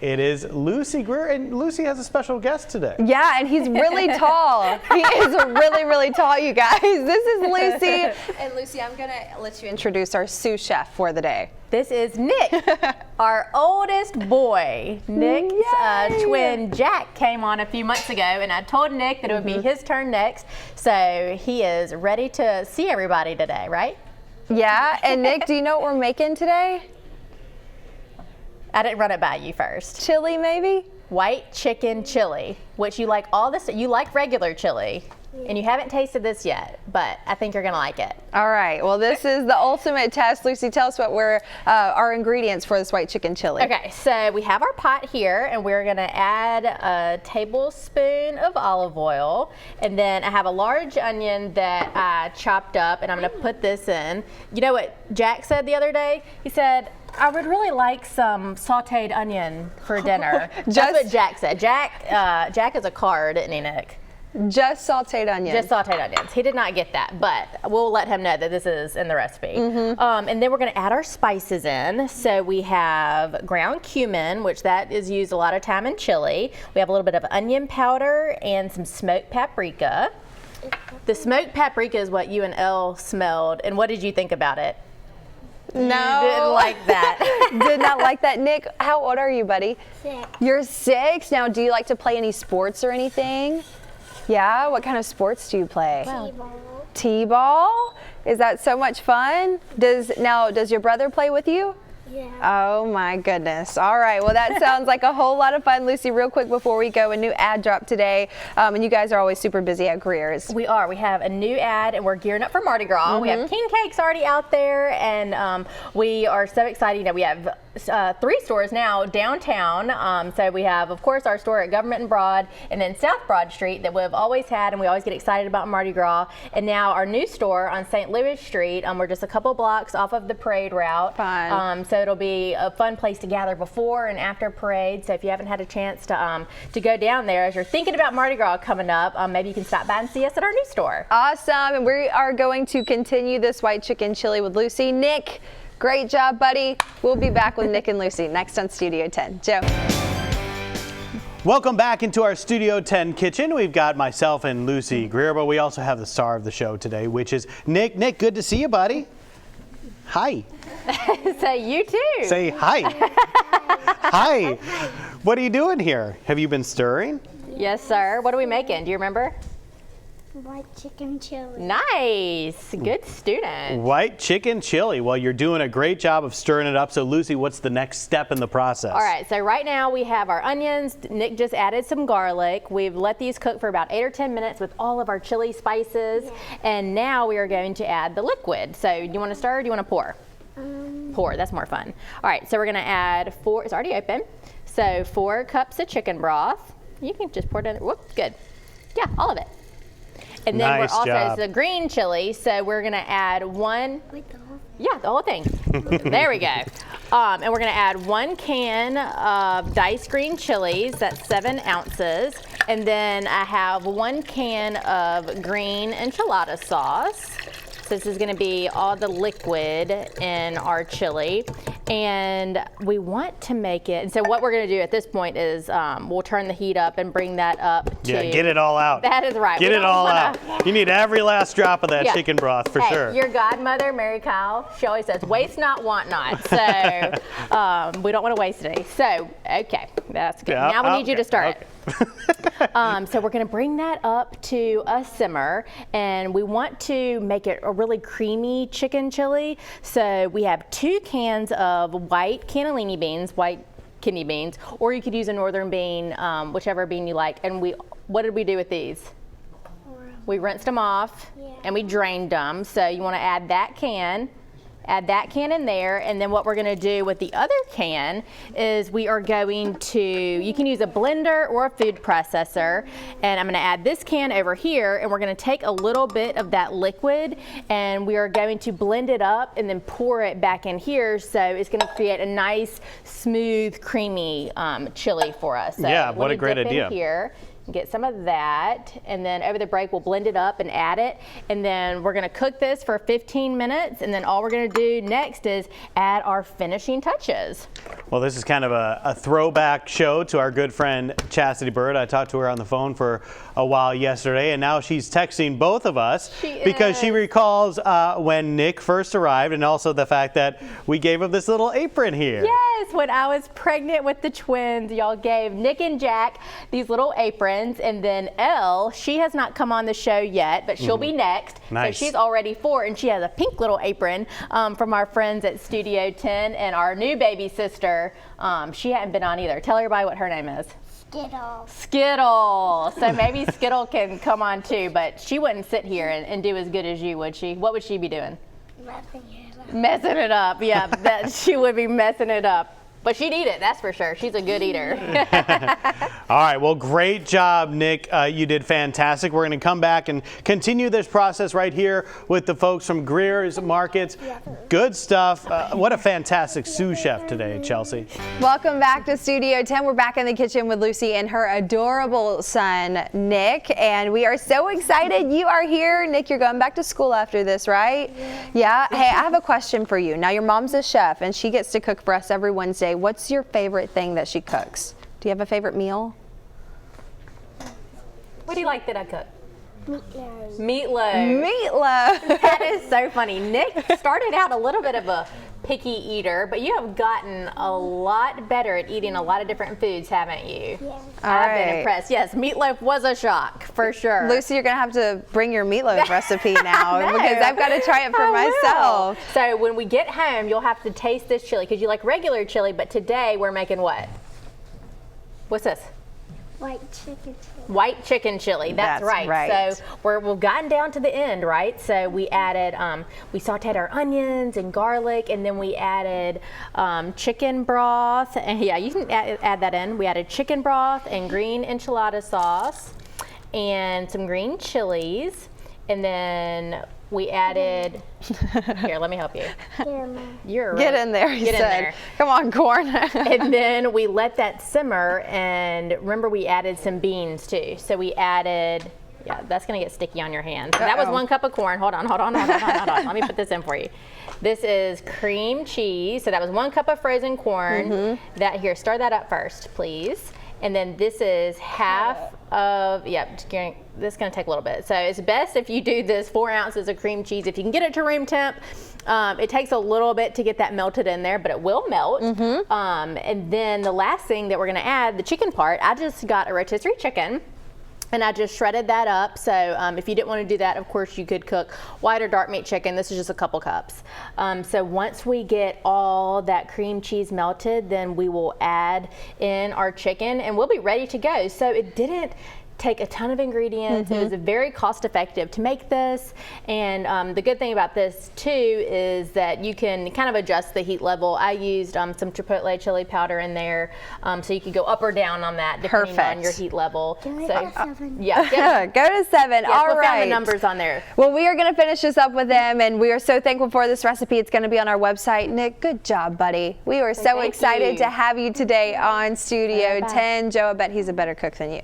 It is Lucy Greer, and Lucy has a special guest today. Yeah, and he's really tall. He is really, really tall, you guys. This is Lucy. And Lucy, I'm going to let you introduce our sous chef for the day. This is Nick, our oldest boy. Nick's twin Jack came on a few months ago, and I told Nick that it would be his turn next. So he is ready to see everybody today, right? Yeah, and Nick, do you know what we're making today? I didn't run it by you first. Chili, maybe? White chicken chili, which you like all this. You like regular chili, and you haven't tasted this yet, but I think you're gonna like it. All right. Well, this is the ultimate test. Lucy, tell us what our ingredients for this white chicken chili. Okay, so we have our pot here, and we're gonna add a tablespoon of olive oil, and then I have a large onion that I chopped up, and I'm gonna put this in. You know what Jack said the other day? He said, I would really like some sauteed onion for dinner. That's what Jack said. Jack is a card, isn't he, Nick? Just sauteed onions. Just sauteed onions. He did not get that, but we'll let him know that this is in the recipe. And then we're going to add our spices in. So we have ground cumin, which that is used a lot of time in chili. We have a little bit of onion powder and some smoked paprika. The smoked paprika is what you and Elle smelled. And what did you think about it? No. You didn't like that. Did not like that. Nick, how old are you, buddy? 6. You're 6. Now, do you like to play any sports or anything? Yeah? What kind of sports do you play? T-ball. T-ball? Is that so much fun? Does your brother play with you? Yeah. Oh my goodness. All right. Well, that sounds like a whole lot of fun. Lucy, real quick before we go, a new ad dropped today. And you guys are always super busy at Greer's. We are. We have a new ad, and we're gearing up for Mardi Gras. We have king cakes already out there, and we are so excited. You know, we have 3 stores now downtown. So we have, of course, our store at Government and Broad, and then South Broad Street that we've always had, and we always get excited about Mardi Gras. And now our new store on St. Louis Street. We're just a couple blocks off of the parade route. Fun. So it'll be a fun place to gather before and after parade. So if you haven't had a chance to go down there, as you're thinking about Mardi Gras coming up, maybe you can stop by and see us at our new store. Awesome. And we are going to continue this white chicken chili with Lucy. Nick, great job, buddy. We'll be back with Nick and Lucy next on Studio 10. Joe. Welcome back into our Studio 10 kitchen. We've got myself and Lucy Greer, but we also have the star of the show today, which is Nick. Nick, good to see you, buddy. Hi. Say you too. Say hi. Hi. What are you doing here? Have you been stirring? Yes, sir. What are we making? Do you remember? White chicken chili. Nice. Good student. White chicken chili. Well, you're doing a great job of stirring it up. So, Lucy, what's the next step in the process? All right. So right now we have our onions. Nick just added some garlic. We've let these cook for about 8 or 10 minutes with all of our chili spices. Yeah. And now we are going to add the liquid. So do you want to stir or do you want to pour? Pour. That's more fun. All right. So we're going to add 4. It's already open. So 4 cups of chicken broth. You can just pour it in. Whoops. Good. Yeah, all of it. And then Nice we're also, job. it's a green chili, so we're gonna add 1, Wait, the whole yeah, the whole thing. There we go. And we're gonna add 1 can of diced green chilies, that's 7 ounces. And then I have 1 can of green enchilada sauce. So this is gonna be all the liquid in our chili. And we want to make it, and so what we're gonna do at this point is we'll turn the heat up and bring that up to. Yeah, get it all out. That is right. Get We it don't all wanna- out. You need every last drop of that Yeah. chicken broth for Hey, sure. your godmother, Mary Kyle, she always says, waste not, want not. So we don't want to waste any. So, okay, that's good. Yeah, Now we need you to start okay. it. So we're going to bring that up to a simmer, and we want to make it a really creamy chicken chili. So we have 2 cans of white cannellini beans, white kidney beans, or you could use a northern bean, whichever bean you like. And what did we do with these? We rinsed them off and we drained them. So you want to add that can in there. And then what we're going to do with the other can is we are going to, you can use a blender or a food processor. And I'm going to add this can over here, and we're going to take a little bit of that liquid and we are going to blend it up and then pour it back in here. So it's going to create a nice, smooth, creamy chili for us. So Yeah, let what a me great dip in idea. here. Get some of that, and then over the break we'll blend it up and add it, and then we're gonna cook this for 15 minutes, and then all we're gonna do next is add our finishing touches. Well, this is kind of a throwback show to our good friend Chastity Bird. I talked to her on the phone for a while yesterday, and now she's texting both of us because she recalls when Nick first arrived, and also the fact that we gave him this little apron here. Yes, when I was pregnant with the twins, y'all gave Nick and Jack these little aprons, and then Elle, she has not come on the show yet, but she'll be next. Nice. So she's already 4, and she has a pink little apron from our friends at Studio 10, and our new baby sister, she hadn't been on either. Tell everybody what her name is. Skittle. Skittle. So maybe Skittle can come on too, but she wouldn't sit here and do as good as you, would she? What would she be doing? Messing it up. Yeah, that she would be messing it up. But she'd eat it, that's for sure. She's a good eater. All right, well, great job, Nick. You did fantastic. We're going to come back and continue this process right here with the folks from Greer's Markets. Good stuff. What a fantastic sous chef today, Chelsea. Welcome back to Studio 10. We're back in the kitchen with Lucy and her adorable son, Nick. And we are so excited you are here. Nick, you're going back to school after this, right? Yeah. Hey, I have a question for you. Now, your mom's a chef, and she gets to cook for us every Wednesday. What's your favorite thing that she cooks? Do you have a favorite meal? What do you like that I cook? Meatloaf. Meatloaf. Meatloaf. That is so funny. Nick started out a little bit of a picky eater, but you have gotten a lot better at eating a lot of different foods, haven't you? Yes. I've been impressed. Yes, meatloaf was a shock, for sure. Lucy, you're going to have to bring your meatloaf recipe now No. because I've got to try it for I myself. will. So when we get home, you'll have to taste this chili because you like regular chili, but today we're making what? What's this? White chicken chili. White chicken chili. That's right. So we've gotten down to the end, right? So we added, we sauteed our onions and garlic, and then we added chicken broth. And yeah, you can add that in. We added chicken broth and green enchilada sauce and some green chilies. And then we added, here, let me help you. You're Get right. in there, he Get in said. there. Come on, corn. And then we let that simmer, and remember we added some beans too. So we added, yeah, that's gonna get sticky on your hands. So that was 1 cup of corn. Hold on. Let me put this in for you. This is cream cheese. So that was 1 cup of frozen corn. That here, stir that up first, please. And then this is half of, this is gonna take a little bit. So it's best if you do this 4 ounces of cream cheese. If you can get it to room temp, it takes a little bit to get that melted in there, but it will melt. And then the last thing that we're gonna add, the chicken part, I just got a rotisserie chicken. And I just shredded that up. So if you didn't want to do that, of course you could cook white or dark meat chicken. This is just a couple cups. So once we get all that cream cheese melted, then we will add in our chicken and we'll be ready to go. So it didn't take a ton of ingredients. It was very cost effective to make this. And the good thing about this too is that you can kind of adjust the heat level. I used some Chipotle chili powder in there. So you can go up or down on that depending on your heat level. Can I So, go 7? yeah, Go to 7. yes, All we'll right. find the numbers on there. Well, we are going to finish this up with them, and we are so thankful for this recipe. It's going to be on our website. Nick, good job, buddy. We were so Thank excited you. to have you today on Studio Bye-bye. 10. Joe, I bet he's a better cook than you.